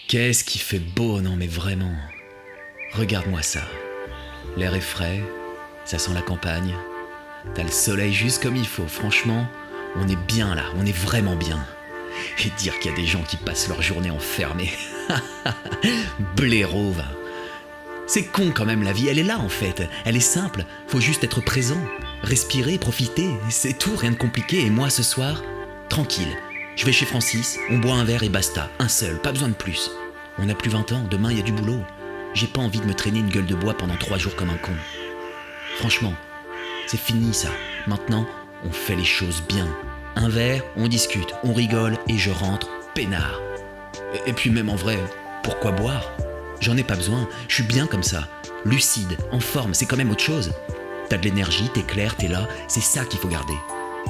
Qu'est-ce qui fait beau, non mais vraiment. Regarde-moi ça. L'air est frais, ça sent la campagne. T'as le soleil juste comme il faut, franchement, on est bien là, on est vraiment bien. Et dire qu'il y a des gens qui passent leur journée enfermés. Blaireau, va. C'est con quand même la vie, elle est là en fait, elle est simple, faut juste être présent, respirer, profiter, c'est tout, rien de compliqué. Et moi ce soir, tranquille, je vais chez Francis, on boit un verre et basta, un seul, pas besoin de plus. On n'a plus 20 ans, demain il y a du boulot. J'ai pas envie de me traîner une gueule de bois pendant 3 jours comme un con. Franchement, c'est fini ça, maintenant on fait les choses bien. Un verre, on discute, on rigole et je rentre peinard. Et puis même en vrai, pourquoi boire ? J'en ai pas besoin, je suis bien comme ça. Lucide, en forme, c'est quand même autre chose. T'as de l'énergie, t'es clair, t'es là, c'est ça qu'il faut garder.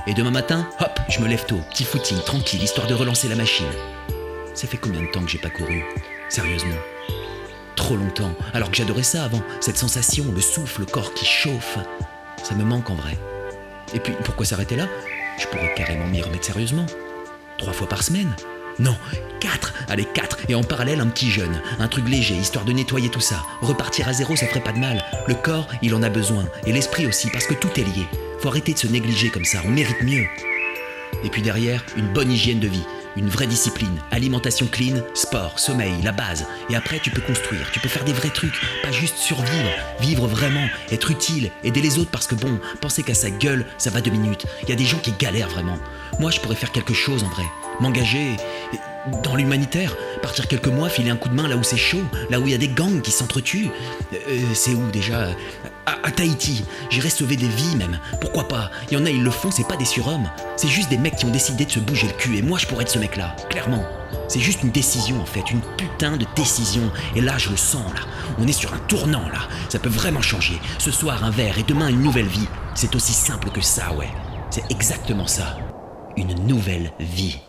Et demain matin, hop, je me lève tôt, petit footing, tranquille, histoire de relancer la machine. Ça fait combien de temps que j'ai pas couru ? Sérieusement ? Trop longtemps, alors que j'adorais ça avant, cette sensation, le souffle, le corps qui chauffe. Ça me manque en vrai. Et puis, pourquoi s'arrêter là ? Je pourrais carrément m'y remettre sérieusement. 3 fois par semaine ? Non, 4, allez 4, et en parallèle un petit jeûne, un truc léger, histoire de nettoyer tout ça. Repartir à zéro, ça ferait pas de mal. Le corps, il en a besoin, et l'esprit aussi, parce que tout est lié. Faut arrêter de se négliger comme ça, on mérite mieux. Et puis derrière, une bonne hygiène de vie, une vraie discipline, alimentation clean, sport, sommeil, la base. Et après, tu peux construire, tu peux faire des vrais trucs, pas juste survivre, vivre vraiment, être utile, aider les autres parce que bon, penser qu'à sa gueule, ça va 2 minutes. Il y a des gens qui galèrent vraiment. Moi, je pourrais faire quelque chose en vrai. M'engager dans l'humanitaire, partir quelques mois, filer un coup de main là où c'est chaud, là où il y a des gangs qui s'entretuent. C'est où déjà ? À Tahiti, j'irais sauver des vies même, pourquoi pas ? Il y en a, ils le font, c'est pas des surhommes, c'est juste des mecs qui ont décidé de se bouger le cul, et moi je pourrais être ce mec-là, clairement. C'est juste une décision en fait, une putain de décision, et là je le sens là, on est sur un tournant là, ça peut vraiment changer. Ce soir un verre et demain une nouvelle vie, c'est aussi simple que ça, ouais, c'est exactement ça, une nouvelle vie.